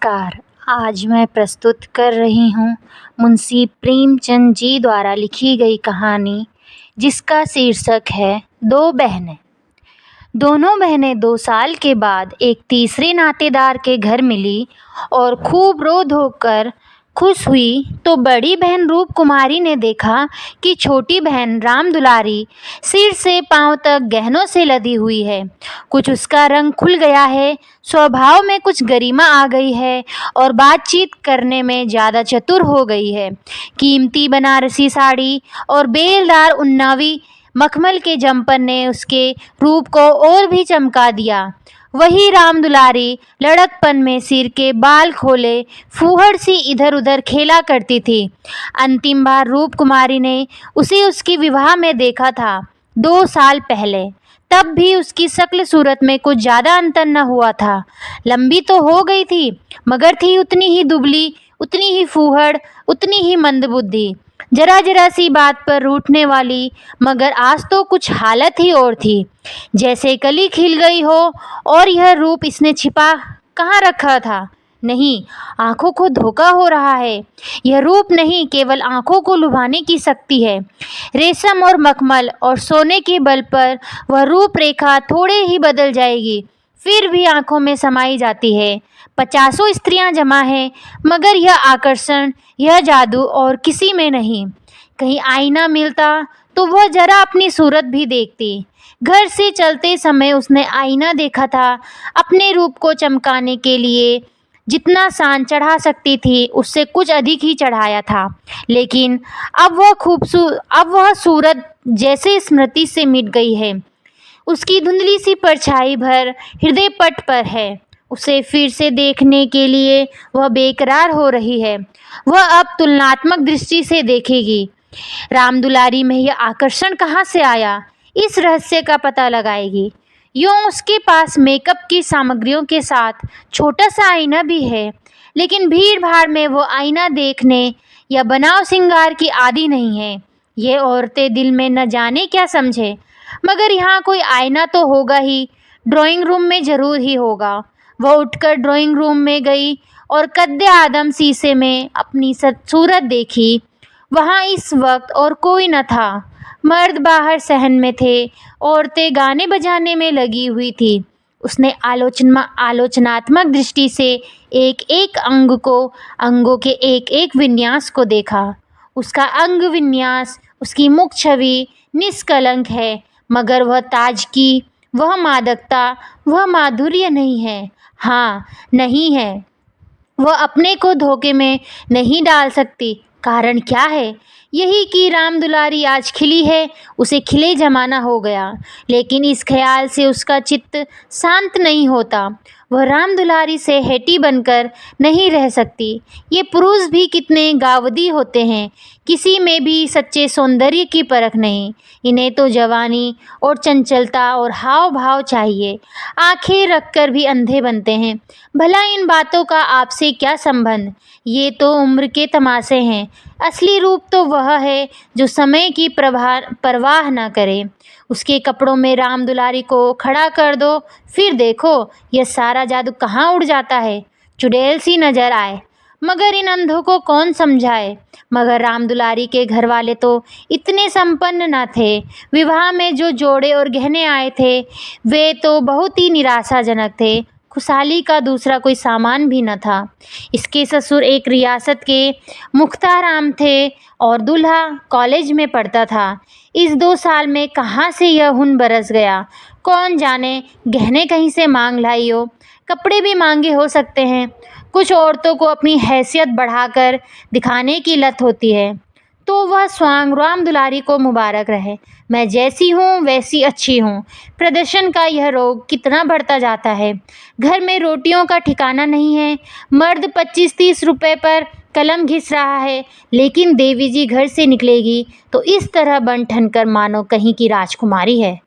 नमस्कार। आज मैं प्रस्तुत कर रही हूँ मुंशी प्रेमचंद जी द्वारा लिखी गई कहानी, जिसका शीर्षक है दो बहनें। दोनों बहनें 2 साल के बाद एक तीसरे नातेदार के घर मिली और खूब रो धो कर खुश हुई तो बड़ी बहन रूप कुमारी ने देखा कि छोटी बहन राम दुलारी सिर से पांव तक गहनों से लदी हुई है। कुछ उसका रंग खुल गया है, स्वभाव में कुछ गरिमा आ गई है और बातचीत करने में ज़्यादा चतुर हो गई है। कीमती बनारसी साड़ी और बेलदार उन्नावी मखमल के जम्पर ने उसके रूप को और भी चमका दिया। वही राम दुलारी लड़कपन में सिर के बाल खोले फूहड़ सी इधर उधर खेला करती थी। अंतिम बार रूप कुमारी ने उसे उसकी विवाह में देखा था 2 साल पहले। तब भी उसकी शक्ल सूरत में कुछ ज़्यादा अंतर न हुआ था। लंबी तो हो गई थी, मगर थी उतनी ही दुबली, उतनी ही फूहड़, उतनी ही मंदबुद्धि, जरा जरा सी बात पर रूठने वाली। मगर आज तो कुछ हालत ही और थी, जैसे कली खिल गई हो। और यह रूप इसने छिपा कहाँ रखा था? नहीं, आंखों को धोखा हो रहा है। यह रूप नहीं, केवल आंखों को लुभाने की शक्ति है। रेशम और मखमल और सोने के बल पर वह रूपरेखा थोड़े ही बदल जाएगी, फिर भी आंखों में समाई जाती है। 50 स्त्रियां जमा हैं, मगर यह आकर्षण, यह जादू और किसी में नहीं। कहीं आईना मिलता तो वह जरा अपनी सूरत भी देखती। घर से चलते समय उसने आईना देखा था। अपने रूप को चमकाने के लिए जितना शान चढ़ा सकती थी, उससे कुछ अधिक ही चढ़ाया था। लेकिन अब वह सूरत जैसे स्मृति से मिट गई है। उसकी धुंधली सी परछाई भर हृदय पट पर है। उसे फिर से देखने के लिए वह बेकरार हो रही है। वह अब तुलनात्मक दृष्टि से देखेगी। राम दुलारी में यह आकर्षण कहाँ से आया, इस रहस्य का पता लगाएगी। यूँ उसके पास मेकअप की सामग्रियों के साथ छोटा सा आईना भी है, लेकिन भीड़ भाड़ में वो आईना देखने या बनाव श्रृंगार की आदी नहीं है। ये औरतें दिल में न जाने क्या समझे, मगर यहाँ कोई आईना तो होगा ही, ड्राइंग रूम में ज़रूर ही होगा। वह उठकर ड्राइंग रूम में गई और कद्दे आदम शीशे में अपनी सूरत देखी। वहाँ इस वक्त और कोई न था। मर्द बाहर सहन में थे, औरतें गाने बजाने में लगी हुई थी। उसने आलोचनात्मक दृष्टि से एक एक अंगों के एक एक विन्यास को देखा। उसका अंग विन्यास, उसकी मुख छवि निष्कलंक है, मगर वह ताजगी, वह मादकता, वह माधुर्य नहीं है। हाँ, नहीं है। वह अपने को धोखे में नहीं डाल सकती। कारण क्या है? यही कि राम दुलारी आज खिली है, उसे खिले जमाना हो गया। लेकिन इस ख्याल से उसका चित्त शांत नहीं होता। वह राम दुलारी से हेटी बनकर नहीं रह सकती। ये पुरुष भी कितने गावदी होते हैं, किसी में भी सच्चे सौंदर्य की परख नहीं। इन्हें तो जवानी और चंचलता और हाव भाव चाहिए। आंखें रखकर भी अंधे बनते हैं। भला इन बातों का आपसे क्या संबंध? ये तो उम्र के तमाशे हैं। असली रूप तो वह है जो समय की परवाह न करे। उसके कपड़ों में राम दुलारी को खड़ा कर दो, फिर देखो यह सारा जादू कहाँ उड़ जाता है। चुड़ैल सी नजर आए, मगर इन अंधों को कौन समझाए। मगर राम दुलारी के घर वाले तो इतने संपन्न न थे। विवाह में जो जोड़े और गहने आए थे, वे तो बहुत ही निराशाजनक थे। खुशहाली का दूसरा कोई सामान भी न था। इसके ससुर एक रियासत के मुख्ताराम थे और दूल्हा कॉलेज में पढ़ता था। इस 2 साल में कहाँ से यह हुन बरस गया, कौन जाने। गहने कहीं से मांग लाई हो, कपड़े भी महंगे हो सकते हैं। कुछ औरतों को अपनी हैसियत बढ़ाकर दिखाने की लत होती है, तो वह स्वांग राम दुलारी को मुबारक रहे। मैं जैसी हूँ वैसी अच्छी हूँ। प्रदर्शन का यह रोग कितना बढ़ता जाता है। घर में रोटियों का ठिकाना नहीं है। मर्द 25-30 रुपए पर कलम घिस रहा है, लेकिन देवी जी घर से निकलेगी तो इस तरह बन ठन कर मानो कहीं की राजकुमारी है।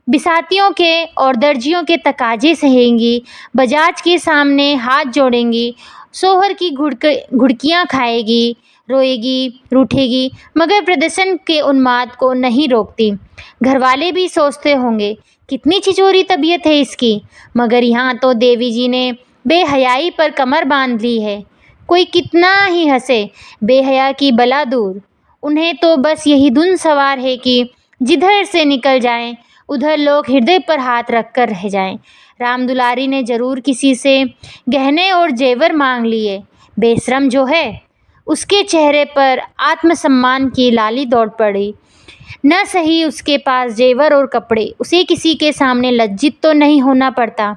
बिसातियों के और दर्जियों के तकाजे सहेंगी, बजाज के सामने हाथ जोड़ेंगी, सोहर की घुड़कियाँ खाएगी, रोएगी, रूठेगी, मगर प्रदर्शन के उन्माद को नहीं रोकती। घरवाले भी सोचते होंगे कितनी छिचोरी तबीयत है इसकी, मगर यहाँ तो देवी जी ने बेहयाई पर कमर बांध ली है। कोई कितना ही हंसे, बेहया की बला दूर। उन्हें तो बस यही धुन सवार है कि जिधर से निकल जाएं, उधर लोग हृदय पर हाथ रखकर रह जाएं। राम दुलारी ने जरूर किसी से गहने और जेवर मांग लिए। बेशरम जो है, उसके चेहरे पर आत्मसम्मान की लाली दौड़ पड़ी। न सही उसके पास जेवर और कपड़े, उसे किसी के सामने लज्जित तो नहीं होना पड़ता,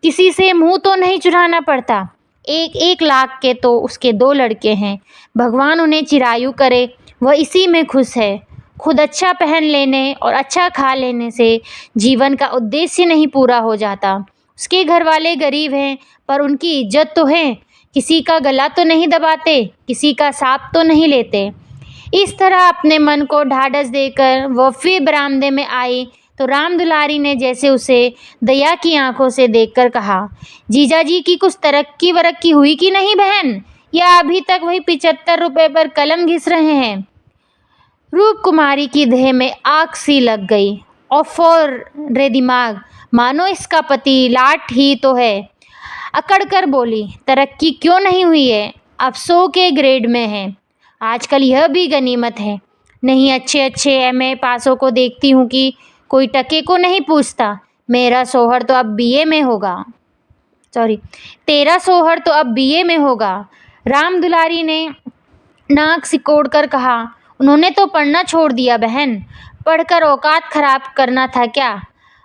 किसी से मुंह तो नहीं चुराना पड़ता। 1-1 लाख के तो उसके 2 लड़के हैं। भगवान उन्हें चिरायु करे, वह इसी में खुश है। खुद अच्छा पहन लेने और अच्छा खा लेने से जीवन का उद्देश्य नहीं पूरा हो जाता। उसके घर वाले गरीब हैं, पर उनकी इज्जत तो है। किसी का गला तो नहीं दबाते, किसी का सांप तो नहीं लेते। इस तरह अपने मन को ढाढ़स देकर वो फिर बरामदे में आई तो राम दुलारी ने जैसे उसे दया की आंखों से देखकर कहा, जीजाजी की कुछ तरक्की वरक्की हुई कि नहीं बहन, या अभी तक वही 75 रुपए पर कलम घिस रहे हैं? रूप कुमारी की देह में आग सी लग गई। और रे दिमाग, मानो इसका पति लाट ही तो है। अकड़ कर बोली, तरक्की क्यों नहीं हुई है? अब 100 के ग्रेड में है। आजकल यह भी गनीमत है। नहीं, अच्छे अच्छे एमए पासों को देखती हूँ कि कोई टके को नहीं पूछता। मेरा सोहर तो अब बीए में होगा। तेरा सोहर तो अब बीए में होगा। राम दुलारी ने नाक सिकोड़ कर कहा, उन्होंने तो पढ़ना छोड़ दिया बहन। पढ़कर औकात खराब करना था क्या?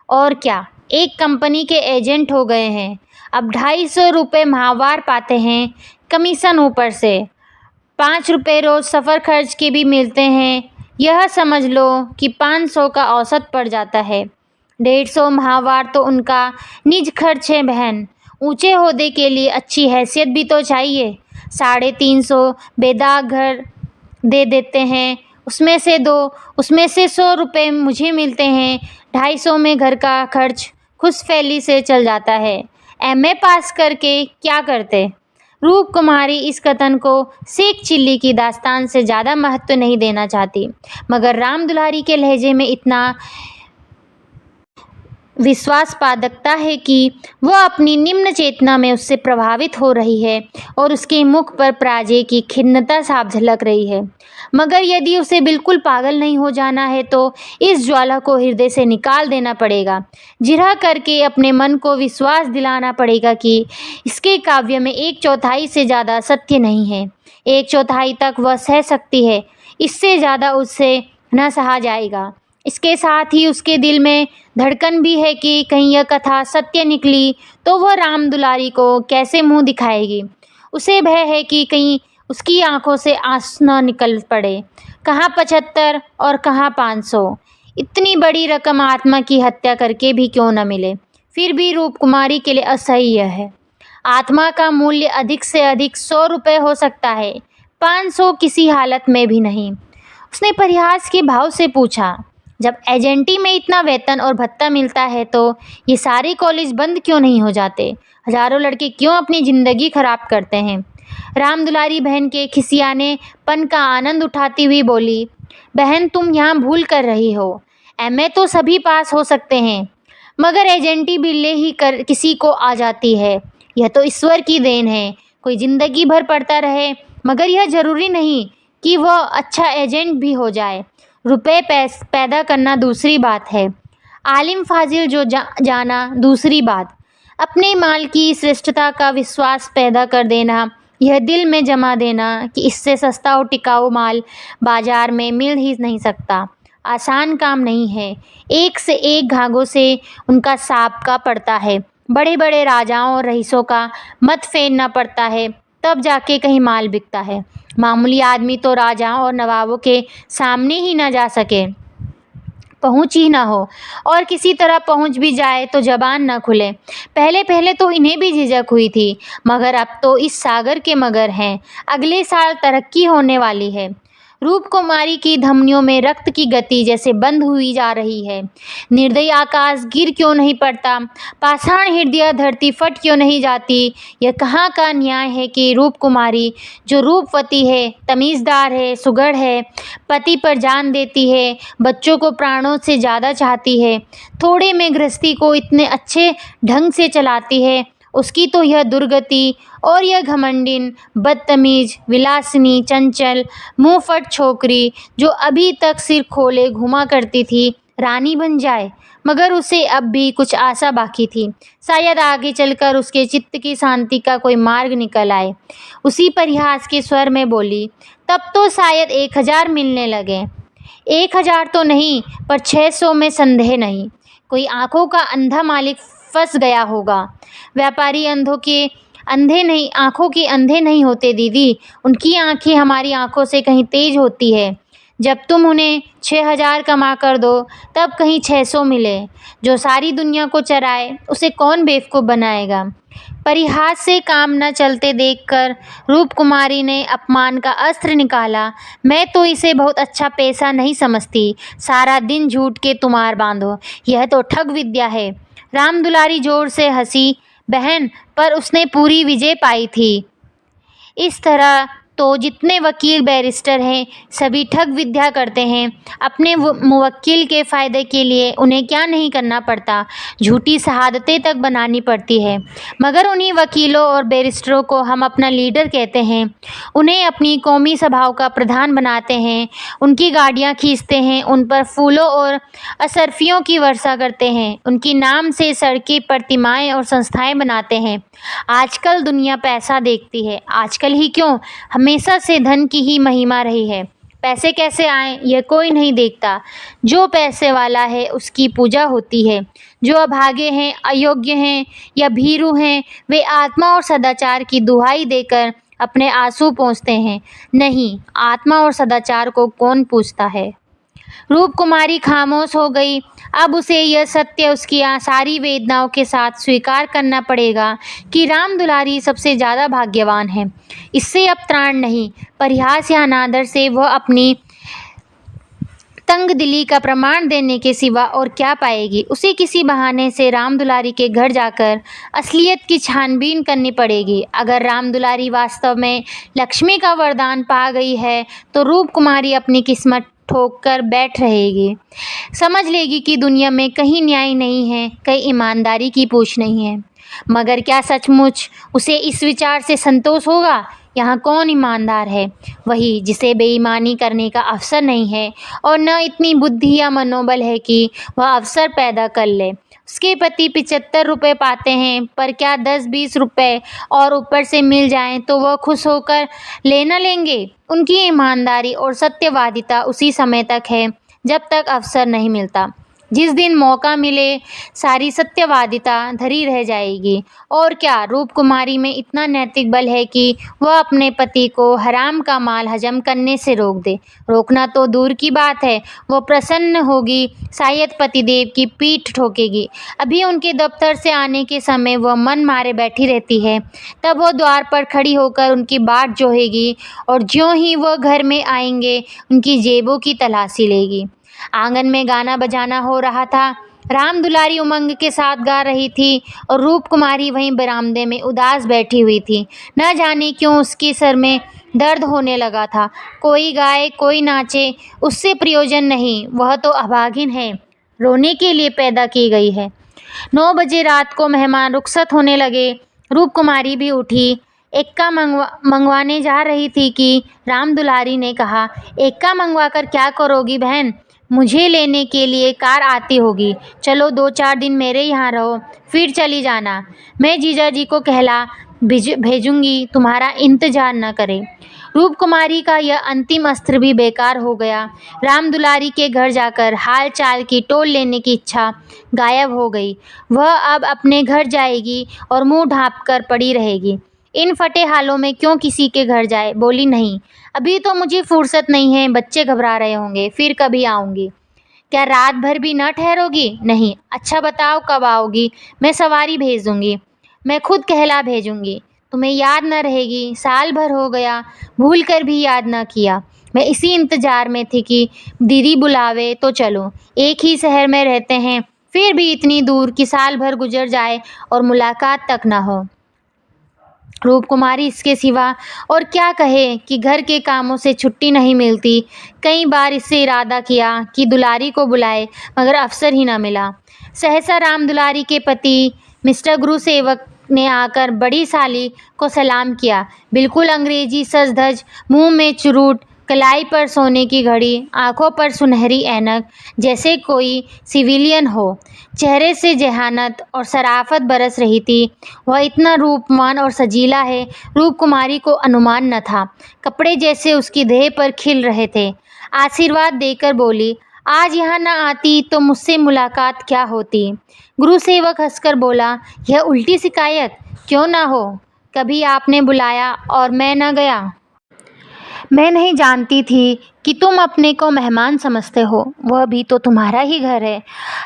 और क्या, एक कंपनी के एजेंट हो गए हैं। अब 250 रुपये माहवार पाते हैं, कमीशन ऊपर से। 5 रुपये रोज़ सफ़र खर्च के भी मिलते हैं। यह समझ लो कि 500 का औसत पड़ जाता है। 150 माहवार तो उनका निज खर्च है बहन। ऊंचे ओहदे के लिए अच्छी हैसियत भी तो चाहिए। 350 बेदाग घर दे देते हैं, उसमें से 100 रुपये मुझे मिलते हैं। 250 में घर का खर्च खुशफैली से चल जाता है। एमए पास करके क्या करते? रूप कुमारी इस कथन को सेक चिल्ली की दास्तान से ज़्यादा महत्व नहीं देना चाहती, मगर राम दुलारी के लहजे में इतना विश्वासपादकता है कि वह अपनी निम्न चेतना में उससे प्रभावित हो रही है और उसके मुख पर पराजय की खिन्नता साफ झलक रही है। मगर यदि उसे बिल्कुल पागल नहीं हो जाना है तो इस ज्वाला को हृदय से निकाल देना पड़ेगा। जिरह करके अपने मन को विश्वास दिलाना पड़ेगा कि इसके काव्य में 1/4 से ज़्यादा सत्य नहीं है। 1/4 तक वह सह सकती है, इससे ज़्यादा उससे न सहा जाएगा। इसके साथ ही उसके दिल में धड़कन भी है कि कहीं यह कथा सत्य निकली तो वह राम दुलारी को कैसे मुंह दिखाएगी। उसे भय है कि कहीं उसकी आंखों से आंसू न निकल पड़े। कहाँ 75 और कहाँ 500। इतनी बड़ी रकम आत्मा की हत्या करके भी क्यों न मिले, फिर भी रूप कुमारी के लिए असह्य है। आत्मा का मूल्य अधिक से अधिक 100 रुपये हो सकता है, 500 किसी हालत में भी नहीं। उसने परिहास के भाव से पूछा, जब एजेंटी में इतना वेतन और भत्ता मिलता है तो ये सारे कॉलेज बंद क्यों नहीं हो जाते? हजारों लड़के क्यों अपनी ज़िंदगी खराब करते हैं? राम दुलारी बहन के खिसियाने पन का आनंद उठाती हुई बोली, बहन तुम यहाँ भूल कर रही हो। एमए तो सभी पास हो सकते हैं, मगर एजेंटी बिल्ले ही कर किसी को आ जाती है। यह तो ईश्वर की देन है। कोई ज़िंदगी भर पढ़ता रहे, मगर यह ज़रूरी नहीं कि वह अच्छा एजेंट भी हो जाए। रुपए पैदा करना दूसरी बात है, आलिम फाजिल जो जाना दूसरी बात। अपने माल की श्रेष्ठता का विश्वास पैदा कर देना, यह दिल में जमा देना कि इससे सस्ता और टिकाऊ माल बाजार में मिल ही नहीं सकता, आसान काम नहीं है। एक से एक घागों से उनका साबका पड़ता है। बड़े बड़े राजाओं और रईसों का मत फेरना पड़ता है, तब जाके कहीं माल बिकता है। मामूली आदमी तो राजाओं और नवाबों के सामने ही ना जा सके, पहुँच ही ना हो, और किसी तरह पहुँच भी जाए तो जबान ना खुले। पहले पहले तो इन्हें भी झिझक हुई थी, मगर अब तो इस सागर के मगर हैं। अगले साल तरक्की होने वाली है। रूप कुमारी की धमनियों में रक्त की गति जैसे बंद हुई जा रही है। निर्दयी आकाश गिर क्यों नहीं पड़ता? पाषाण हृदय धरती फट क्यों नहीं जाती? यह कहाँ का न्याय है कि रूप कुमारी जो रूपवती है, तमीज़दार है, सुघड़ है, पति पर जान देती है, बच्चों को प्राणों से ज़्यादा चाहती है, थोड़े में गृहस्थी को इतने अच्छे ढंग से चलाती है, उसकी तो यह दुर्गति और यह घमंडिन, बदतमीज, विलासिनी, चंचल, मुंहफट छोकरी जो अभी तक सिर खोले घूमा करती थी, रानी बन जाए। मगर उसे अब भी कुछ आशा बाकी थी। शायद आगे चलकर उसके चित्त की शांति का कोई मार्ग निकल आए। उसी परिहास के स्वर में बोली, तब तो शायद 1000 मिलने लगे। 1000 तो नहीं, पर 600 में संदेह नहीं। कोई आंखों का अंधा मालिक फंस गया होगा। व्यापारी आंखों के अंधे नहीं होते दीदी। उनकी आंखें हमारी आंखों से कहीं तेज होती है। जब तुम उन्हें 6000 कमा कर दो, तब कहीं 600 मिले। जो सारी दुनिया को चराए, उसे कौन बेवकूफ़ बनाएगा। परिहास से काम न चलते देखकर रूपकुमारी ने अपमान का अस्त्र निकाला। मैं तो इसे बहुत अच्छा पैसा नहीं समझती। सारा दिन झूठ के तुमार बांधो, यह तो ठग विद्या है। रामदुलारी जोर से हंसी। बहन, पर उसने पूरी विजय पाई थी। इस तरह तो जितने वकील बैरिस्टर हैं, सभी ठग विद्या करते हैं। अपने मुवक्किल के फ़ायदे के लिए उन्हें क्या नहीं करना पड़ता, झूठी शहादतें तक बनानी पड़ती है। मगर उन्हीं वकीलों और बैरिस्टरों को हम अपना लीडर कहते हैं। उन्हें अपनी कौमी सभाओं का प्रधान बनाते हैं, उनकी गाड़ियाँ खींचते हैं, उन पर फूलों और असरफियों की वर्षा करते हैं, उनकी नाम से सड़कें, प्रतिमाएं और संस्थाएं बनाते हैं। आजकल दुनिया पैसा देखती है। आजकल ही क्यों, हमेशा से धन की ही महिमा रही है। पैसे कैसे आए, यह कोई नहीं देखता। जो पैसे वाला है, उसकी पूजा होती है। जो अभागे हैं, अयोग्य हैं या भीरू हैं, वे आत्मा और सदाचार की दुहाई देकर अपने आंसू पोंछते हैं। नहीं, आत्मा और सदाचार को कौन पूछता है। रूपकुमारी खामोश हो गई। अब उसे यह सत्य उसकी सारी वेदनाओं के साथ स्वीकार करना पड़ेगा कि रामदुलारी सबसे ज़्यादा भाग्यवान है। इससे अब त्राण नहीं। परिहास या अनादर से वह अपनी तंग दिली का प्रमाण देने के सिवा और क्या पाएगी। उसे किसी बहाने से रामदुलारी के घर जाकर असलियत की छानबीन करनी पड़ेगी। अगर रामदुलारी वास्तव में लक्ष्मी का वरदान पा गई है, तो रूपकुमारी अपनी किस्मत ठोक कर बैठ रहेगी। समझ लेगी कि दुनिया में कहीं न्याय नहीं है, कहीं ईमानदारी की पूछ नहीं है। मगर क्या सचमुच उसे इस विचार से संतोष होगा। यहाँ कौन ईमानदार है? वही जिसे बेईमानी करने का अवसर नहीं है और न इतनी बुद्धि या मनोबल है कि वह अवसर पैदा कर ले। उसके पति 75 रुपये पाते हैं, पर क्या 10-20 रुपये और ऊपर से मिल जाएं तो वह खुश होकर लेना लेंगे। उनकी ईमानदारी और सत्यवादिता उसी समय तक है जब तक अवसर नहीं मिलता। जिस दिन मौका मिले, सारी सत्यवादिता धरी रह जाएगी। और क्या रूपकुमारी में इतना नैतिक बल है कि वह अपने पति को हराम का माल हजम करने से रोक दे। रोकना तो दूर की बात है, वो प्रसन्न होगी, शायद पतिदेव की पीठ ठोकेगी। अभी उनके दफ्तर से आने के समय वह मन मारे बैठी रहती है। तब वह द्वार पर खड़ी होकर उनकी बाट जोहेगी और ज्यों ही वह घर में आएंगे, उनकी जेबों की तलाशी लेगी। आंगन में गाना बजाना हो रहा था। रामदुलारी उमंग के साथ गा रही थी और रूपकुमारी वहीं बरामदे में उदास बैठी हुई थी। न जाने क्यों उसके सर में दर्द होने लगा था। कोई गाए, कोई नाचे, उससे प्रयोजन नहीं। वह तो अभागिन है, रोने के लिए पैदा की गई है। 9 बजे रात को मेहमान रुखसत होने लगे। रूपकुमारी भी उठी। एक्का मंगवाने जा रही थी कि रामदुलारी ने कहा, एक्का मंगवा कर क्या करोगी बहन? मुझे लेने के लिए कार आती होगी। चलो 2-4 दिन मेरे यहाँ रहो, फिर चली जाना। मैं जीजाजी को कहला भेजूंगी, तुम्हारा इंतजार न करें। रूपकुमारी का यह अंतिम अस्त्र भी बेकार हो गया। रामदुलारी के घर जाकर हाल चाल की टोल लेने की इच्छा गायब हो गई। वह अब अपने घर जाएगी और मुंह ढाँप कर पड़ी रहेगी। इन फटे हालों में क्यों किसी के घर जाए। बोली, नहीं, अभी तो मुझे फुर्सत नहीं है, बच्चे घबरा रहे होंगे, फिर कभी आऊँगी। क्या रात भर भी न ठहरोगी? नहीं। अच्छा बताओ कब आओगी? मैं सवारी भेज दूँगी। मैं खुद कहला भेजूँगी। तुम्हें याद न रहेगी, साल भर हो गया, भूल कर भी याद न किया। मैं इसी इंतज़ार में थी कि दीदी बुलावे तो चलो। एक ही शहर में रहते हैं, फिर भी इतनी दूर कि साल भर गुजर जाए और मुलाकात तक न हो। रूपकुमारी इसके सिवा और क्या कहे कि घर के कामों से छुट्टी नहीं मिलती। कई बार इससे इरादा किया कि दुलारी को बुलाए, मगर अवसर ही न मिला। सहसा रामदुलारी के पति मिस्टर गुरुसेवक ने आकर बड़ी साली को सलाम किया। बिल्कुल अंग्रेजी सज-धज, मुंह में चुरूट, कलाई पर सोने की घड़ी, आंखों पर सुनहरी ऐनक, जैसे कोई सिविलियन हो। चेहरे से जेहानत और शराफत बरस रही थी। वह इतना रूपवान और सजीला है, रूपकुमारी को अनुमान न था। कपड़े जैसे उसकी देह पर खिल रहे थे। आशीर्वाद देकर बोली, आज यहाँ न आती तो मुझसे मुलाकात क्या होती। गुरुसेवक हंसकर बोला, यह उल्टी शिकायत क्यों ना हो। कभी आपने बुलाया और मैं न गया। मैं नहीं जानती थी कि तुम अपने को मेहमान समझते हो, वह भी तो तुम्हारा ही घर है।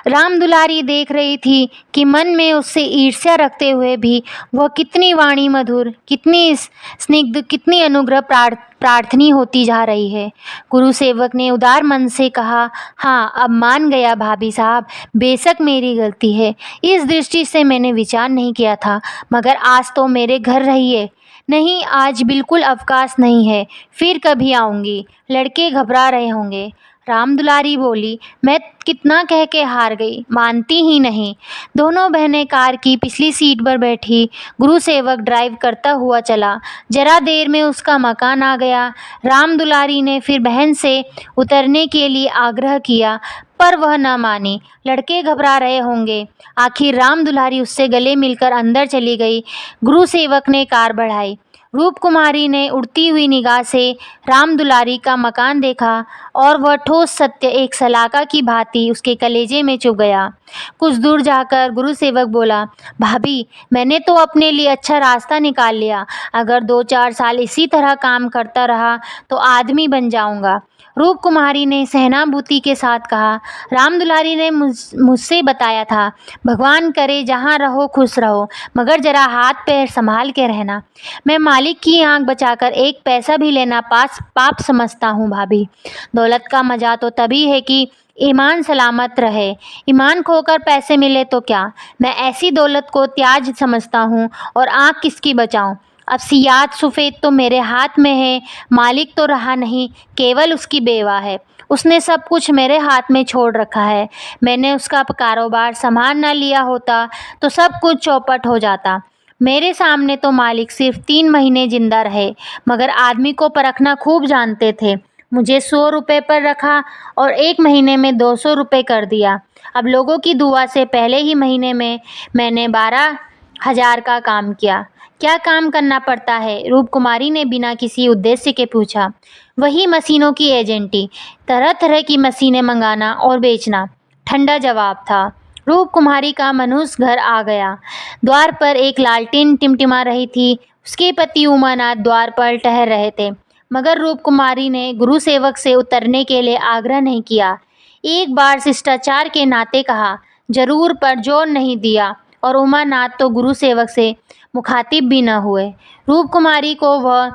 राम दुलारी देख रही थी कि मन में उससे ईर्ष्या रखते हुए भी वह कितनी वाणी मधुर, कितनी स्निग्ध, कितनी अनुग्रह प्रार्थनी होती जा रही है। गुरु सेवक ने उदार मन से कहा, हाँ अब मान गया भाभी साहब, बेशक मेरी गलती है। इस दृष्टि से मैंने विचार नहीं किया था, मगर आज तो मेरे घर रहिए। नहीं, आज बिल्कुल अवकाश नहीं है, फिर कभी आऊँगी। लड़के घबरा रहे होंगे। राम दुलारी बोली, मैं कितना कह के हार गई, मानती ही नहीं। दोनों बहनें कार की पिछली सीट पर बैठी। गुरुसेवक ड्राइव करता हुआ चला। जरा देर में उसका मकान आ गया। राम दुलारी ने फिर बहन से उतरने के लिए आग्रह किया, पर वह न मानी। लड़के घबरा रहे होंगे। आखिर राम दुलारी उससे गले मिलकर अंदर चली गई। गुरुसेवक ने कार बढ़ाई। रूपकुमारी ने उड़ती हुई निगाह से राम दुलारी का मकान देखा और वह ठोस सत्य एक सलाखा की भांति उसके कलेजे में चुभ गया। कुछ दूर जाकर गुरुसेवक बोला, भाभी मैंने तो अपने लिए अच्छा रास्ता निकाल लिया। अगर 2-4 साल इसी तरह काम करता रहा तो आदमी बन जाऊंगा। रूपकुमारी ने सहानुभूति के साथ कहा, राम दुलारी ने मुझसे बताया था, भगवान करे जहाँ रहो खुश रहो, मगर जरा हाथ पैर संभाल के रहना। मैं मालिक की आंख बचाकर एक पैसा भी लेना पाप समझता हूँ भाभी। दौलत का मजा तो तभी है कि ईमान सलामत रहे। ईमान खोकर पैसे मिले तो क्या। मैं ऐसी दौलत को त्याज समझता हूँ और आंख किसकी बचाऊँ। अब सियात सफ़ेद तो मेरे हाथ में है, मालिक तो रहा नहीं, केवल उसकी बेवा है। उसने सब कुछ मेरे हाथ में छोड़ रखा है। मैंने उसका कारोबार संभाल न लिया होता तो सब कुछ चौपट हो जाता। मेरे सामने तो मालिक सिर्फ 3 महीने जिंदा रहे, मगर आदमी को परखना खूब जानते थे। मुझे 100 रुपये पर रखा और 1 महीने में 200 रुपये कर दिया। अब लोगों की दुआ से पहले ही महीने में मैंने 12,000 का काम किया। क्या काम करना पड़ता है? रूपकुमारी ने बिना किसी उद्देश्य के पूछा। वही मशीनों की एजेंटी, तरह तरह की मशीनें मंगाना और बेचना, ठंडा जवाब था। रूपकुमारी का मनुष्य घर आ गया। द्वार पर एक लालटेन टिमटिमा रही थी। उसके पति उमानाथ द्वार पर ठहर रहे थे, मगर रूपकुमारी ने गुरुसेवक से उतरने के लिए आग्रह नहीं किया। एक बार शिष्टाचार के नाते कहा, जरूर, पर जोर नहीं दिया, और उमानाथ तो गुरुसेवक से मुखातिब भी न हुए। रूपकुमारी को वह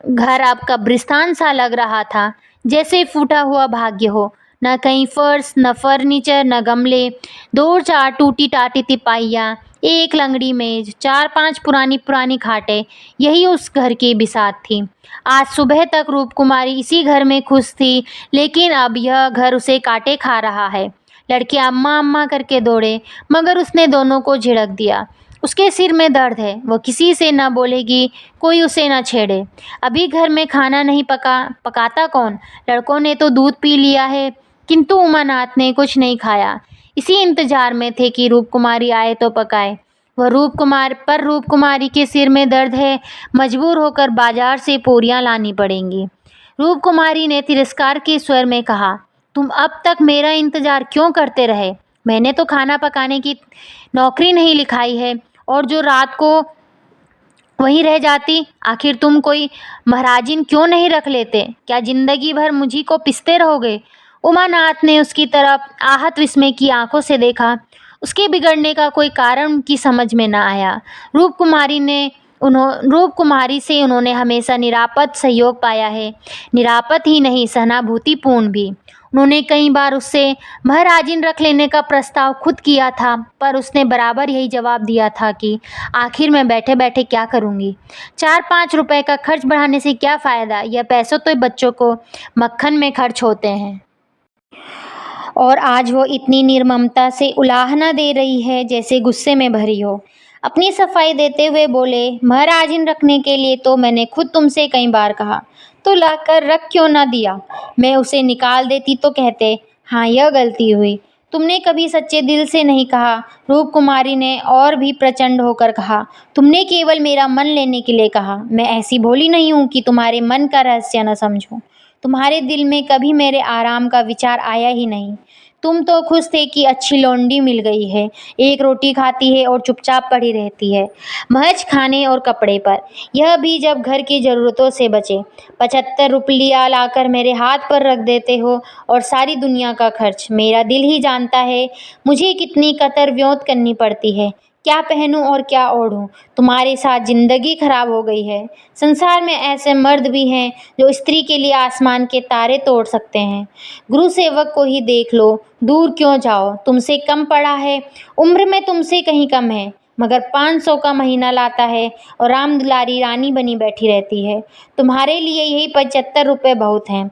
घर अब कब्रिस्तान सा लग रहा था, जैसे फूटा हुआ भाग्य हो। न कहीं फर्श, न फर्नीचर, न गमले, 2-4 टूटी टाटी तिपाहियाँ, एक लंगड़ी मेज, 4-5 पुरानी पुरानी खाटें, यही उस घर की बिसात थी। आज सुबह तक रूपकुमारी इसी घर में खुश थी, लेकिन अब यह घर उसे काटे खा रहा है। लड़के अम्मा अम्मा करके दौड़े, मगर उसने दोनों को झिड़क दिया। उसके सिर में दर्द है, वह किसी से न बोलेगी, कोई उसे न छेड़े। अभी घर में खाना नहीं पकाता कौन? लड़कों ने तो दूध पी लिया है, किंतु उमानाथ ने कुछ नहीं खाया। इसी इंतजार में थे कि रूपकुमारी आए तो पकाए। रूपकुमारी के सिर में दर्द है, मजबूर होकर बाजार से पोरियां लानी पड़ेंगी। रूपकुमारी ने तिरस्कार के स्वर में कहा, तुम अब तक मेरा इंतजार क्यों करते रहे? मैंने तो खाना पकाने की नौकरी नहीं लिखाई है, और जो रात को वहीं रह जाती। आखिर तुम कोई महाराजिन क्यों नहीं रख लेते? क्या जिंदगी भर मुझी को पिसते रहोगे? उमानाथ ने उसकी तरफ आहत विस्मय की आंखों से देखा। उसके बिगड़ने का कोई कारण उनकी समझ में न आया। रूपकुमारी से उन्होंने हमेशा निरापद सहयोग पाया है, निरापद ही नहीं, सहानुभूतिपूर्ण भी। उन्होंने कई बार उससे महाराजिन रख लेने का प्रस्ताव खुद किया था, पर उसने बराबर यही जवाब दिया था कि आखिर मैं बैठे बैठे क्या करूँगी, 4-5 रुपए का खर्च बढ़ाने से क्या फ़ायदा, यह पैसों तो बच्चों को मक्खन में खर्च होते हैं। और आज वो इतनी निर्ममता से उलाहना दे रही है जैसे गुस्से में भरी हो। अपनी सफाई देते हुए बोले, महाराजिन रखने के लिए तो मैंने खुद तुमसे कई बार कहा, तो लाकर रख क्यों ना दिया। मैं उसे निकाल देती तो कहते, हाँ यह गलती हुई। तुमने कभी सच्चे दिल से नहीं कहा। रूप कुमारी ने और भी प्रचंड होकर कहा, तुमने केवल मेरा मन लेने के लिए कहा। मैं ऐसी भोली नहीं हूँ कि तुम्हारे मन का रहस्य न समझूं। तुम्हारे दिल में कभी मेरे आराम का विचार आया ही नहीं। तुम तो खुश थे कि अच्छी लौंडी मिल गई है, एक रोटी खाती है और चुपचाप पड़ी रहती है, महज खाने और कपड़े पर, यह भी जब घर की ज़रूरतों से बचे। 75 रुपया लाकर मेरे हाथ पर रख देते हो और सारी दुनिया का खर्च। मेरा दिल ही जानता है मुझे कितनी कतर व्योत करनी पड़ती है, क्या पहनूं और क्या ओढ़ूं। तुम्हारे साथ जिंदगी खराब हो गई है। संसार में ऐसे मर्द भी हैं जो स्त्री के लिए आसमान के तारे तोड़ सकते हैं। गुरु सेवक को ही देख लो, दूर क्यों जाओ, तुमसे कम पड़ा है, उम्र में तुमसे कहीं कम है, मगर 500 का महीना लाता है और राम दुलारी रानी बनी बैठी रहती है। तुम्हारे लिए यही 75 रुपये बहुत हैं।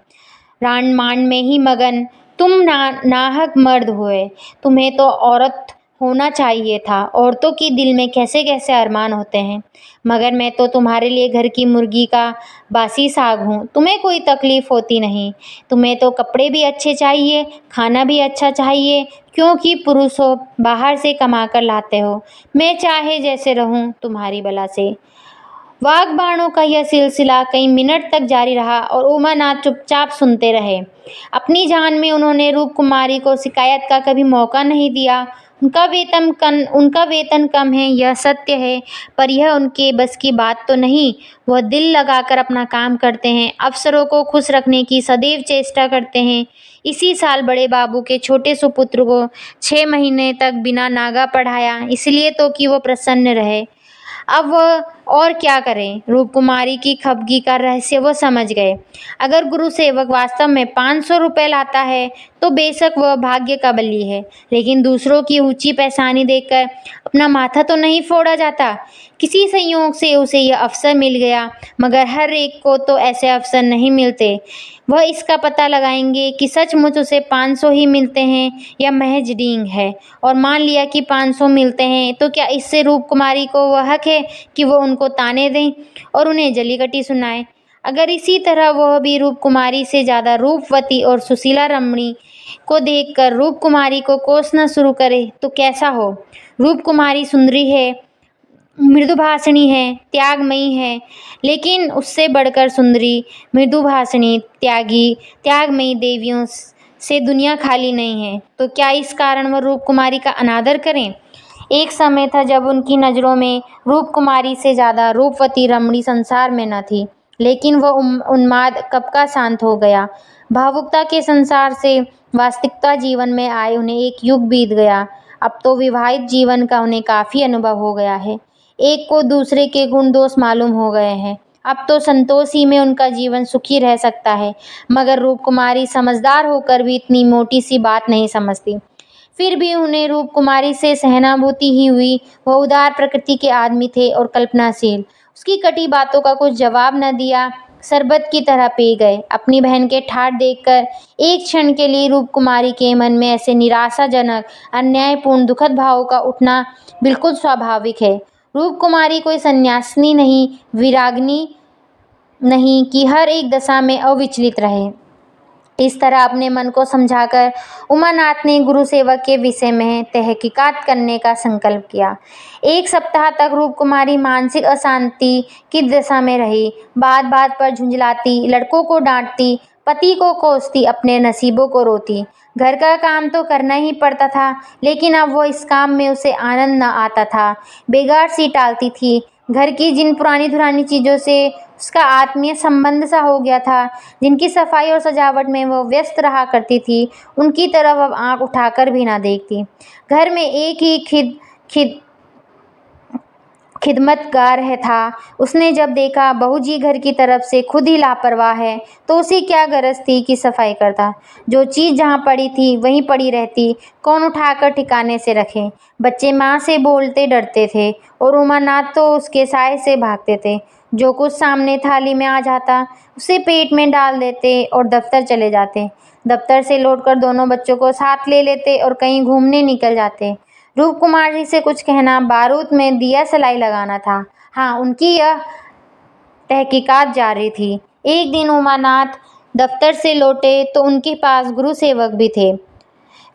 रान मान में ही मगन तुम नाहक मर्द हुए। तुम्हें तो औरत होना चाहिए था। औरतों की दिल में कैसे कैसे अरमान होते हैं, मगर मैं तो तुम्हारे लिए घर की मुर्गी का बासी साग हूँ। तुम्हें कोई तकलीफ होती नहीं। तुम्हें तो कपड़े भी अच्छे चाहिए, खाना भी अच्छा चाहिए, क्योंकि पुरुष हो, बाहर से कमा कर लाते हो। मैं चाहे जैसे रहूँ तुम्हारी बला से। वाग्बाणों का यह सिलसिला कई मिनट तक जारी रहा और उमानाथ चुपचाप सुनते रहे। अपनी जान में उन्होंने रूप कुमारी को शिकायत का कभी मौका नहीं दिया। उनका वेतन कम है, यह सत्य है, पर यह उनके बस की बात तो नहीं। वह दिल लगाकर अपना काम करते हैं, अफसरों को खुश रखने की सदैव चेष्टा करते हैं। इसी साल बड़े बाबू के छोटे सुपुत्र को 6 महीने तक बिना नागा पढ़ाया, इसलिए तो कि वो प्रसन्न रहे। अब वह और क्या करें। रूप कुमारी की खफगी का रहस्य वो समझ गए। अगर गुरु सेवक वास्तव में 500 रुपये लाता है तो बेशक वह भाग्य का बली है, लेकिन दूसरों की ऊंची पैसानी देखकर अपना माथा तो नहीं फोड़ा जाता। किसी संयोग से उसे यह अवसर मिल गया, मगर हर एक को तो ऐसे अवसर नहीं मिलते। वह इसका पता लगाएंगे कि सचमुच उसे 500 ही मिलते हैं या महज डींग है। और मान लिया कि 500 मिलते हैं, तो क्या इससे रूप कुमारी को वह हक है कि वो उनको ताने दें और उन्हें जलीकटी सुनाए। अगर इसी तरह वह भी रूप कुमारी से ज़्यादा रूपवती और सुशीला रमणी को देखकर रूप कुमारी को कोसना शुरू करे तो कैसा हो। रूप कुमारी सुंदरी है, मृदुभाषिणी है, त्यागमयी है, लेकिन उससे बढ़कर सुंदरी, मृदुभाषिणी, त्यागमयी देवियों से दुनिया खाली नहीं है। तो क्या इस कारण वह रूप कुमारी का अनादर करें। एक समय था जब उनकी नज़रों में रूप कुमारी से ज़्यादा रूपवती रमणी संसार में न थी, लेकिन वह उन्माद कब का शांत हो गया। भावुकता के संसार से वास्तविकता जीवन में आए उन्हें एक युग बीत गया। अब तो विवाहित जीवन का उन्हें काफ़ी अनुभव हो गया है। एक को दूसरे के गुण दोष मालूम हो गए हैं। अब तो संतोष ही में उनका जीवन सुखी रह सकता है, मगर रूप कुमारी समझदार होकर भी इतनी मोटी सी बात नहीं समझती। फिर भी उन्हें रूप कुमारी से सहानुभूति ही हुई। वह उदार प्रकृति के आदमी थे और कल्पनाशील। उसकी कटी बातों का कुछ जवाब न दिया, शरबत की तरह पी गए। अपनी बहन के ठाठ देखकर एक क्षण के लिए रूप कुमारी के मन में ऐसे निराशाजनक, अन्यायपूर्ण, दुखद भावों का उठना बिल्कुल स्वाभाविक है। रूप कुमारी कोई सन्यासिनी नहीं, विरागिनी नहीं कि हर एक दशा में अविचलित रहे। इस तरह अपने मन को समझाकर उमानाथ ने गुरु सेवक के विषय में तहकीकात करने का संकल्प किया। 1 सप्ताह तक रूप कुमारी मानसिक अशांति की दशा में रही। बात बात पर झुंझलाती, लड़कों को डांटती, पति को कोसती, अपने नसीबों को रोती। घर का काम तो करना ही पड़ता था, लेकिन अब वो इस काम में उसे आनंद न आता था। बेगार सी टालती थी। घर की जिन पुरानी धुरानी चीज़ों से उसका आत्मीय संबंध सा हो गया था, जिनकी सफाई और सजावट में वो व्यस्त रहा करती थी, उनकी तरफ अब आंख उठाकर भी ना देखती। घर में एक ही खिदमतगार है था। उसने जब देखा बहूजी घर की तरफ से खुद ही लापरवाह है, तो उसे क्या गरज थी कि सफाई करता। जो चीज़ जहाँ पड़ी थी वहीं पड़ी रहती, कौन उठाकर ठिकाने से रखे। बच्चे माँ से बोलते डरते थे और उमानाथ तो उसके साय से भागते थे। जो कुछ सामने थाली में आ जाता उसे पेट में डाल देते और दफ्तर चले जाते। दफ्तर से लौटकर दोनों बच्चों को साथ ले लेते और कहीं घूमने निकल जाते। रूप कुमार जी से कुछ कहना बारूद में दिया सलाई लगाना था। हाँ, उनकी यह तहकीकात जारी थी। एक दिन उमानाथ दफ्तर से लौटे तो उनके पास गुरु सेवक भी थे।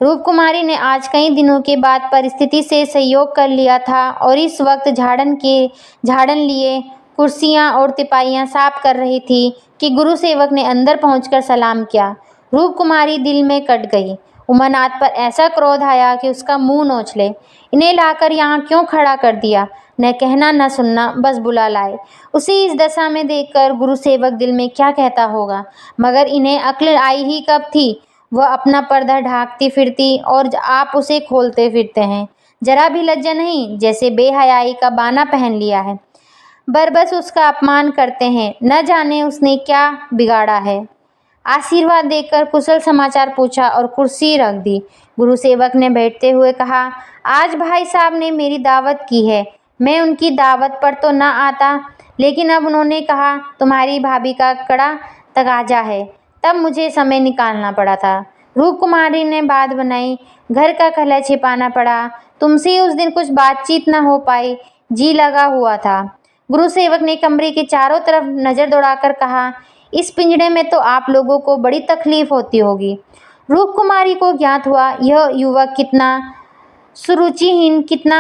रूप कुमारी ने आज कई दिनों के बाद परिस्थिति से सहयोग कर लिया था और इस वक्त झाड़न लिए कुर्सियां और तिपाइयां साफ कर रही थी कि गुरु सेवक ने अंदर पहुंचकर सलाम किया। रूप कुमारी दिल में कट गई। उमानाथ पर ऐसा क्रोध आया कि उसका मुंह नोच ले। इन्हें लाकर यहाँ क्यों खड़ा कर दिया? न कहना न सुनना, बस बुला लाए। उसी इस दशा में देखकर गुरु सेवक दिल में क्या कहता होगा, मगर इन्हें अक्ल आई ही कब थी? वह अपना पर्दा ढांकती फिरती और आप उसे खोलते फिरते हैं। जरा भी लज्जा नहीं, जैसे बेहयाई का बाना पहन लिया है। बरबस उसका अपमान करते हैं, न जाने उसने क्या बिगाड़ा है। आशीर्वाद देकर कुशल समाचार पूछा और कुर्सी रख दी। गुरु सेवक ने बैठते हुए कहा, आज भाई साहब ने मेरी दावत की है। मैं उनकी दावत पर तो ना आता, लेकिन अब उन्होंने कहा तुम्हारी भाभी का कड़ा तगाजा है, तब मुझे समय निकालना पड़ा था। रूप कुमारी ने बात बनाई, घर का कलह छिपाना पड़ा। तुमसे उस दिन कुछ बातचीत न हो पाई, जी लगा हुआ था। गुरु सेवक ने कमरे के चारों तरफ नजर दौड़ाकर कहा, इस पिंजड़े में तो आप लोगों को बड़ी तकलीफ होती होगी। रूप कुमारी को ज्ञात हुआ यह युवक कितना सुरुचिहीन, कितना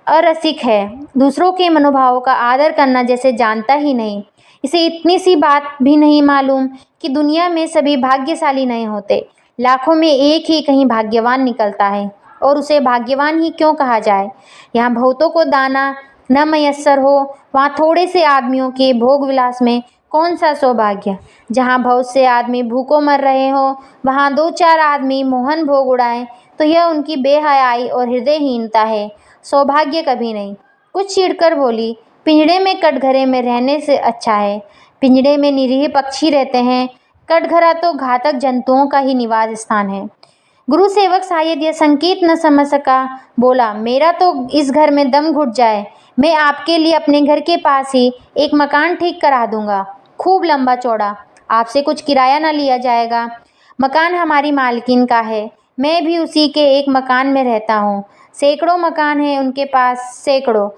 अरसिक है। दूसरों के मनोभावों का आदर करना जैसे जानता ही नहीं। इसे इतनी सी बात भी नहीं मालूम कि दुनिया में सभी भाग्यशाली नहीं होते। लाखों में एक ही कहीं भाग्यवान निकलता है, और उसे भाग्यवान ही क्यों कहा जाए। यहाँ बहुतों को दाना न मयस्सर हो, वहाँ थोड़े से आदमियों के भोग विलास में कौन सा सौभाग्य। जहाँ बहुत से आदमी भूखों मर रहे हो, वहाँ दो चार आदमी मोहन भोग उड़ाएं, तो यह उनकी बेहयाई और हृदयहीनता है, सौभाग्य कभी नहीं। कुछ चिढ़कर बोली, पिंजड़े में कटघरे में रहने से अच्छा है। पिंजड़े में निरीह पक्षी रहते हैं, कटघरा तो घातक जंतुओं का ही निवास स्थान है। गुरु सेवक शायद यह संकेत न समझ सका, बोला, मेरा तो इस घर में दम घुट जाए। मैं आपके लिए अपने घर के पास ही एक मकान ठीक करा दूंगा, खूब लंबा चौड़ा। आपसे कुछ किराया न लिया जाएगा। मकान हमारी मालकिन का है, मैं भी उसी के एक मकान में रहता हूँ। सैकड़ों मकान हैं उनके पास, सैकड़ों,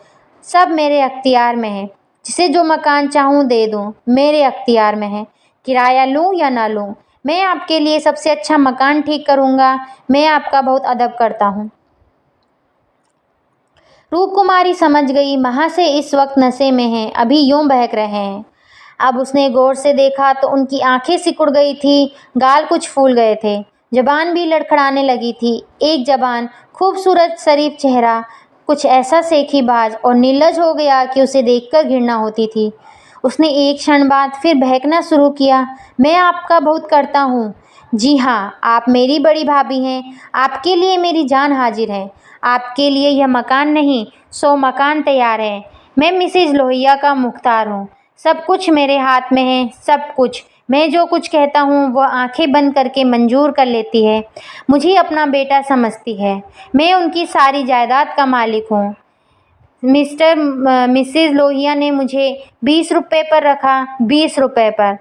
सब मेरे अख्तियार में है। जिसे जो मकान चाहूँ दे दूँ, मेरे अख्तियार में है। किराया लूँ या ना लूँ, मैं आपके लिए सबसे अच्छा मकान ठीक करूँगा। मैं आपका बहुत अदब करता हूँ। रूप कुमारी समझ गई, महा से इस वक्त नशे में हैं, अभी यूं बहक रहे हैं। अब उसने गौर से देखा तो उनकी आंखें सिकुड़ गई थी, गाल कुछ फूल गए थे, जबान भी लड़खड़ाने लगी थी। एक जबान, खूबसूरत शरीफ चेहरा, कुछ ऐसा सेखीबाज और निर्लज हो गया कि उसे देखकर घृणा होती थी। उसने एक क्षण बाद फिर बहकना शुरू किया, मैं आपका बहुत करता हूँ। जी हाँ, आप मेरी बड़ी भाभी हैं, आपके लिए मेरी जान हाजिर है। आपके लिए यह मकान नहीं, 100 मकान तैयार है। मैं मिसेज लोहिया का मुख्तार हूँ, सब कुछ मेरे हाथ में है, सब कुछ। मैं जो कुछ कहता हूँ वह आंखें बंद करके मंजूर कर लेती है। मुझे अपना बेटा समझती है, मैं उनकी सारी जायदाद का मालिक हूँ। मिसेज लोहिया ने मुझे 20 रुपये पर रखा, 20 रुपये पर।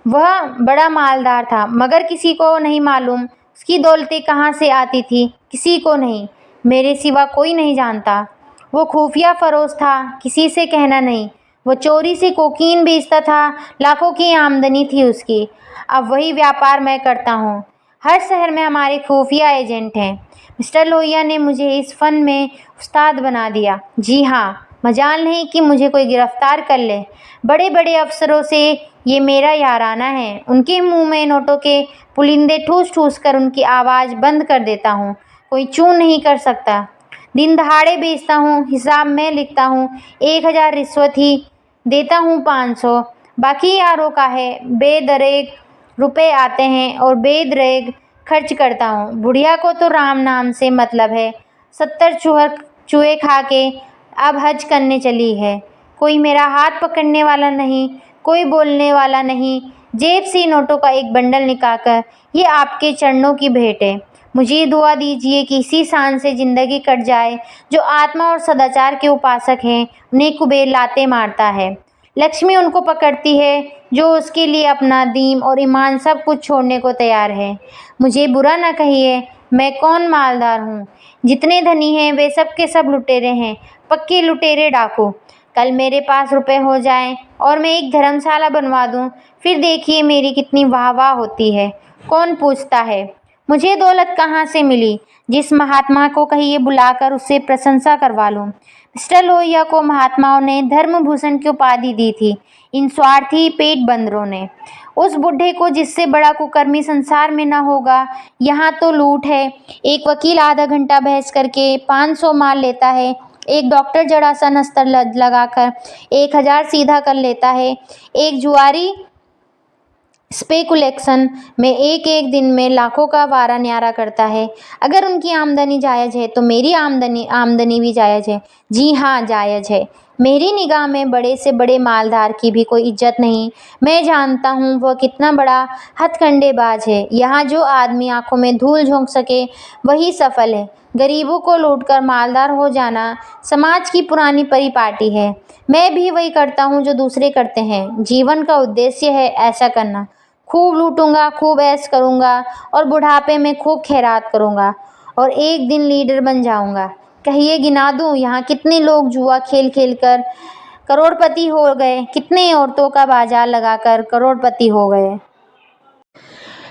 वह बड़ा मालदार था, मगर किसी को नहीं मालूम उसकी दौलतें कहाँ से आती थी, किसी को नहीं, मेरे सिवा कोई नहीं जानता। वो खुफिया फरोश था, किसी से कहना नहीं। वो चोरी से कोकीन बेचता था, लाखों की आमदनी थी उसकी। अब वही व्यापार मैं करता हूँ। हर शहर में हमारे खुफिया एजेंट हैं। मिस्टर लोहिया ने मुझे इस फन में उस्ताद बना दिया। जी हाँ, मजाल नहीं कि मुझे कोई गिरफ्तार कर ले। बड़े बड़े अफसरों से ये मेरा याराना है। उनके मुंह में नोटों के पुलिंदे ठूस ठूस कर उनकी आवाज़ बंद कर देता हूँ, कोई चू नहीं कर सकता। दिन दहाड़े बेचता हूँ, हिसाब में लिखता हूँ, 1000 रिश्वत ही देता हूँ, 500 बाकी यारों का है। बेदरेग रुपए आते हैं और बेदरेग खर्च करता हूँ। बुढ़िया को तो राम नाम से मतलब है, 70 चूहे खा के अब हज करने चली है। कोई मेरा हाथ पकड़ने वाला नहीं, कोई बोलने वाला नहीं। जेब से नोटों का एक बंडल निकालकर, ये आपके चरणों की भेंट है। मुझे दुआ दीजिए कि इसी शान से ज़िंदगी कट जाए। जो आत्मा और सदाचार के उपासक हैं, उन्हें कुबेर लाते मारता है, लक्ष्मी उनको पकड़ती है। जो उसके लिए अपना दीन और ईमान सब कुछ छोड़ने को तैयार है। मुझे बुरा ना कहिए, मैं कौन मालदार हूँ? जितने धनी हैं वे सब के सब लुटेरे हैं, पक्के लुटेरे डाकू। कल मेरे पास रुपए हो जाएं और मैं एक धर्मशाला बनवा दूं, फिर देखिए मेरी कितनी वाह वाह होती है। कौन पूछता है मुझे दौलत कहाँ से मिली? जिस महात्मा को कहिए बुलाकर उससे प्रशंसा करवा लूं। मिस्टर लोहिया को महात्माओं ने धर्मभूषण की उपाधि दी थी, इन स्वार्थी पेट बंदरों ने। उस बुढ़े को जिससे बड़ा कुकर्मी संसार में न होगा। यहाँ तो लूट है। एक वकील आधा घंटा बहस करके 500 मार लेता है, एक डॉक्टर जड़ा सा नस्तर लगाकर 1000 सीधा कर लेता है, एक जुआरी स्पेकुलेशन में एक एक दिन में लाखों का वारा न्यारा करता है। अगर उनकी आमदनी जायज़ है तो मेरी आमदनी भी जायज़ है। जी हाँ, जायज़ है। मेरी निगाह में बड़े से बड़े मालदार की भी कोई इज्जत नहीं। मैं जानता हूँ वह कितना बड़ा हथकंडेबाज है। यहाँ जो आदमी आंखों में धूल झोंक सके वही सफल है। गरीबों को लूटकर मालदार हो जाना समाज की पुरानी परिपाटी है। मैं भी वही करता हूँ जो दूसरे करते हैं। जीवन का उद्देश्य है ऐसा करना। खूब लूटूंगा, खूब ऐश करूंगा और बुढ़ापे में खूब खैरात करूंगा और एक दिन लीडर बन जाऊंगा। कहिए गिना दूं यहाँ कितने लोग जुआ खेल खेल कर करोड़पति हो गए, कितने औरतों का बाजार लगाकर करोड़पति हो गए।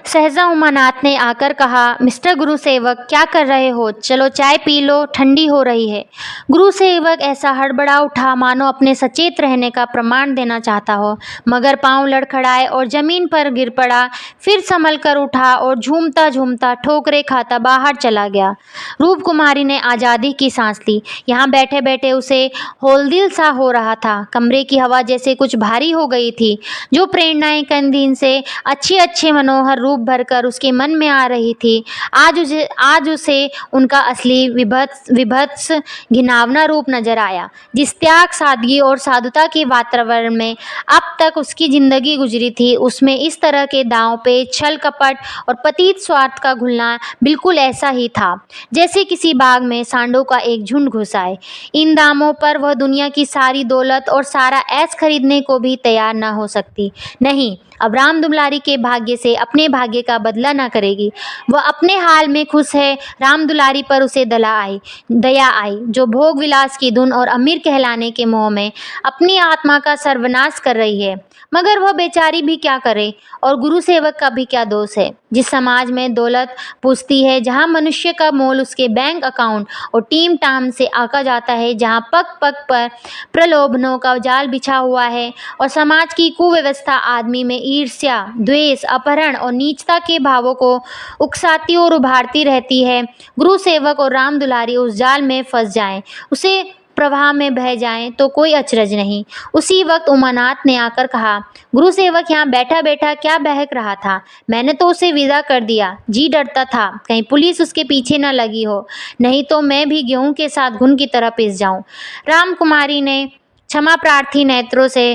सहसा उमानाथ ने आकर कहा, मिस्टर गुरु सेवक क्या कर रहे हो? चलो चाय पी लो, ठंडी हो रही है। गुरु सेवक ऐसा हड़बड़ा उठा मानो अपने सचेत रहने का प्रमाण देना चाहता हो, मगर पांव लड़खड़ाए और जमीन पर गिर पड़ा। फिर संभल कर उठा और झूमता झूमता ठोकरे खाता बाहर चला गया। रूप कुमारी ने आज़ादी की सांस ली। यहाँ बैठे बैठे उसे होलदिल सा हो रहा था। कमरे की हवा जैसे कुछ भारी हो गई थी। जो प्रेरणाएं कई दिन से अच्छे अच्छे मनोहर रूप भरकर उसके मन में आ रही थी, आज उसे उनका असली विभत्स घिनौना रूप नजर आया। जिस त्याग, सादगी और साधुता के वातावरण में अब तक उसकी जिंदगी गुजरी थी, उसमें इस तरह के दांव पे छल कपट और पतित स्वार्थ का घुलना बिल्कुल ऐसा ही था जैसे किसी बाग में सांडों का एक झुंड घुस आए। इन दामों पर वह दुनिया की सारी दौलत और सारा ऐश खरीदने को भी तैयार न हो सकती। नहीं, अब राम दुलारी के भाग्य से अपने भाग्य का बदला न करेगी। वह अपने हाल में खुश है। राम दुलारी पर उसे दया आई, जो भोग विलास की धुन और अमीर कहलाने के मोह में अपनी आत्मा का सर्वनाश कर रही है। मगर वह बेचारी भी क्या करे, और गुरु सेवक का भी क्या दोष है? जिस समाज में दौलत पूछती है, जहाँ मनुष्य का मोल उसके बैंक अकाउंट और टीम टाम से आका जाता है, जहाँ पग पग पर प्रलोभनों का जाल बिछा हुआ है और समाज की कुव्यवस्था आदमी में ईर्ष्या, द्वेष, अपहरण और नीचता के भावों को उकसाती और उभारती रहती है, गुरु सेवक और राम दुलारी उस जाल में फंस जाएं, उसे प्रवाह में बह जाएं तो कोई अचरज नहीं। उसी वक्त उमानाथ ने आकर कहा, गुरु सेवक यहाँ बैठा बैठा क्या बहक रहा था? मैंने तो उसे विदा कर दिया। जी डरता था कहीं पुलिस उसके पीछे न लगी हो, नहीं तो मैं भी गेहूं के साथ घुन की तरह पिस जाऊं। रामकुमारी ने क्षमा प्रार्थी नेत्रों से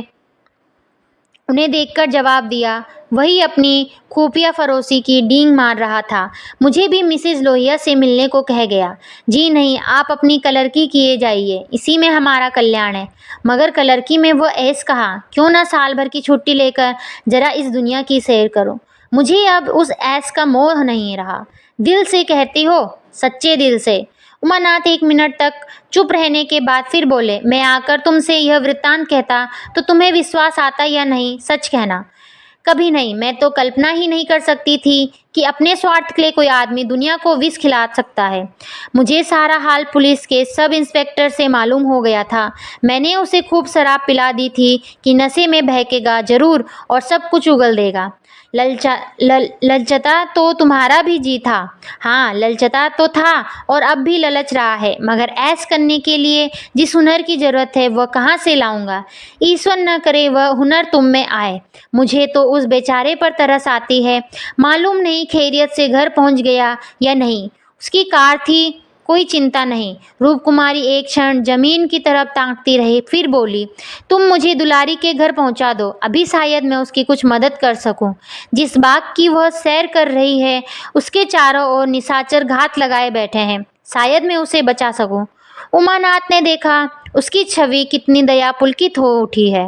उन्हें देखकर जवाब दिया। वही अपनी खुफिया फरोसी की डींग मार रहा था। मुझे भी मिसेज लोहिया से मिलने को कह गया। जी नहीं, आप अपनी कलरकी किए जाइए, इसी में हमारा कल्याण है। मगर कलरकी में वो ऐस कहा, क्यों ना साल भर की छुट्टी लेकर जरा इस दुनिया की सैर करो। मुझे अब उस ऐस का मोह नहीं रहा। दिल से कहती हो? सच्चे दिल से। उमानाथ 1 मिनट तक चुप रहने के बाद फिर बोले, मैं आकर तुमसे यह वृत्तांत कहता तो तुम्हें विश्वास आता या नहीं? सच कहना। कभी नहीं। मैं तो कल्पना ही नहीं कर सकती थी कि अपने स्वार्थ के लिए कोई आदमी दुनिया को विष खिला सकता है। मुझे सारा हाल पुलिस के सब इंस्पेक्टर से मालूम हो गया था। मैंने उसे खूब शराब पिला दी थी कि नशे में बहकेगा जरूर और सब कुछ उगल देगा। ललचता तो तुम्हारा भी जी था। हाँ, ललचता तो था और अब भी ललच रहा है, मगर ऐश करने के लिए जिस हुनर की जरूरत है वह कहाँ से लाऊंगा? ईश्वर न करे वह हुनर तुम में आए। मुझे तो उस बेचारे पर तरस आती है। मालूम नहीं खैरियत से घर पहुंच गया या नहीं। उसकी कार थी, कोई चिंता नहीं। रूपकुमारी एक क्षण जमीन की तरफ ताकती रही, फिर बोली, तुम मुझे दुलारी के घर पहुंचा दो, अभी शायद मैं उसकी कुछ मदद कर सकूं। जिस बाग की वह सैर कर रही है उसके चारों ओर निशाचर घात लगाए बैठे हैं, शायद मैं उसे बचा सकूं। उमानाथ ने देखा उसकी छवि कितनी दया पुलकित हो उठी है।